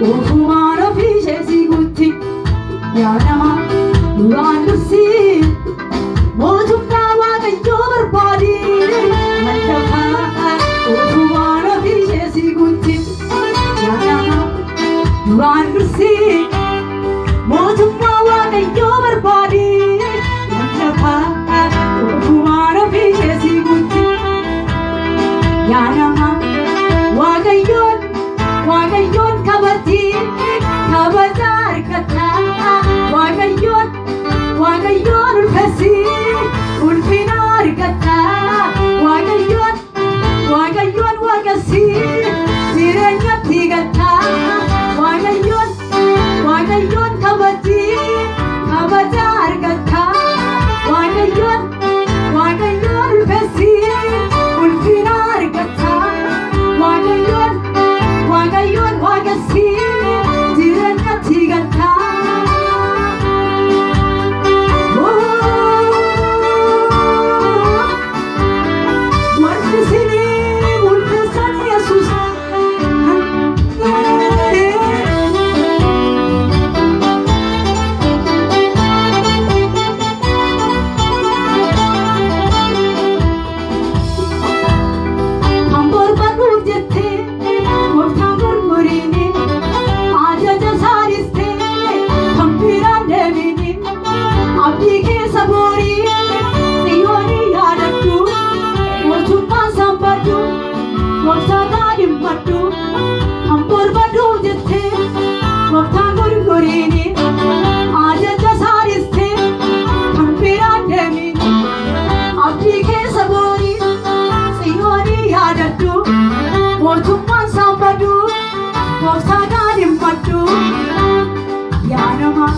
Ofumano fiche sigutti Yanama Nurandusi Motumna Wagayo Barbadi Mandapa Ofumano fiche sigutti Yanama Nurandusi Motumna Wagayo Barbadi Mandapa Ofumano fiche sigutti Yanama Wagayon Wagayon kabati kabazar kata Wagayon Wagayon ulfasi ulfinar kata Wagayon Wagayon wagasi jiranya tigata Wagayon Wagayon kabati kabazar kata Wagayon Wagayon ulfasi ulfinar kata Wagayon Wagayon wagasi jiranya tigata Warfisini mulfisani Yesus Ambor banu jette Abdi ke sabori Siyoni yadatu Mochumma sambatu Mochada dimmatu Ambor badu jette Mokta gurgurini Ajaja sariste Kampira demini Abdi ke sabori Siyoni yadatu Mochumma sambatu Mochada dimmatu Yanama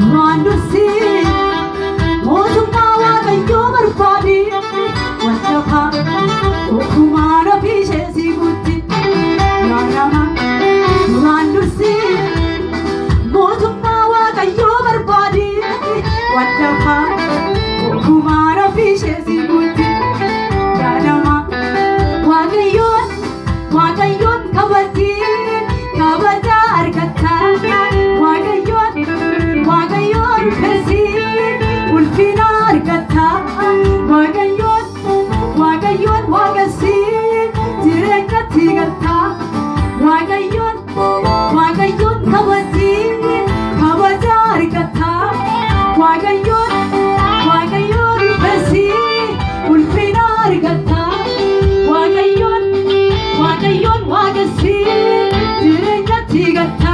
Nurandusi Motumna Wagayo Barbadi Mandapa Ofumano fiche sigutti Yanama Nurandusi Motumna Wagayo Barbadi Mandapa Ofumano fiche sigutti Yanama Wagayon Wagayon kabati kabazar kata Wagayon Wagayon kasi ulfinar kata Wagayon Wagayon wagasi jirenya tigata Wagayon Wagayon kabati kabazar kata Wagayon Wagayon kasi ulfinar kata Wagayon Wagayon wagasi jirenya tigata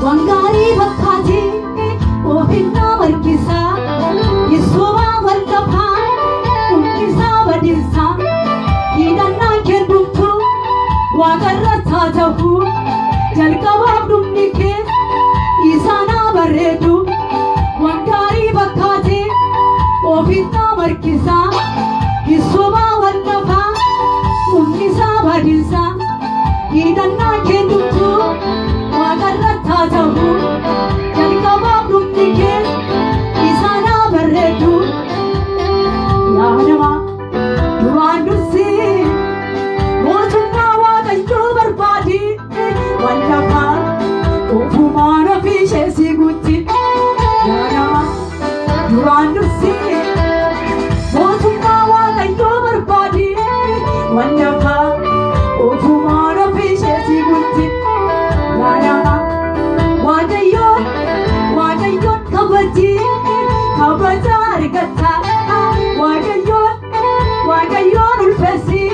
Wangari bakkati ofinna markisa Yesova vardapha unkisa vadilsa Hidanna kendumtu wagarra thajahu jalqaba dumnike isana barredu Wangari bakkati ofinna markisa Yesova vardapha unkisa vadilsa Hidanna kendumtu wagarra thajahu jalqaba dumnike isana barredu Yanama Nurandusi Motumna Wagayo Barbadi Mandapa Ofumano fiche sigutti Yanama Nurandusi Motumna Wagayo Barbadi Mandapa Ofumano fiche sigutti Yanama Wagayon Wagayon kabati kabazar kata Wagayon Wagayon ulfasi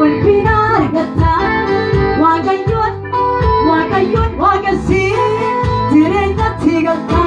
ulfinar kata Wagayon Wagayon wagasi jirenya tigata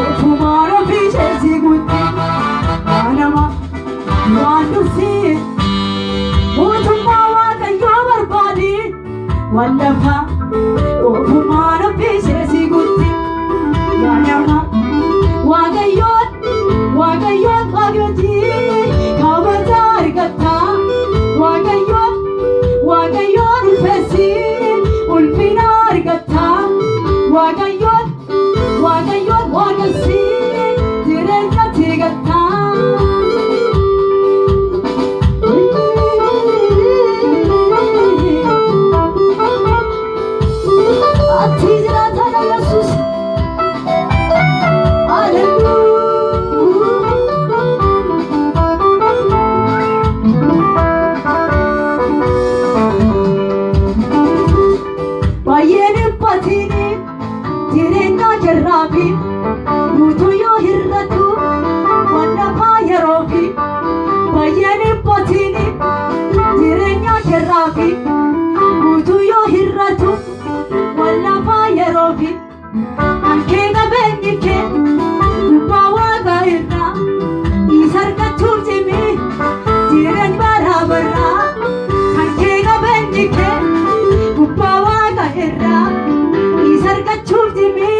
ofumaan ofii isheesii guutti ganama waan dursii mootummaa waaqayyoo barbaadi waan lafaa ofumaan ofii isheesii guutti ganama waaqayyoon waaqayyooti kabaja argatta waaqayyoon ulfeessi ulfina argatta waaqayyoon waaqessi jireenya tigatta ati jiraata dha Yesuus jireenya jirraafi guutuu yoo hir'atu waan lafaa yeroofi baay'een dhiphatini jireenya jirraafi guutuu yoo hir'atu waan lafaa yeroofi hankee qabeenyi kee gubbaa waaqa irraa isa argachuuf cimi jireenya baraabaraa hankee qabeenyi kee gubbaa waaqa irraa isa argachuuf cimi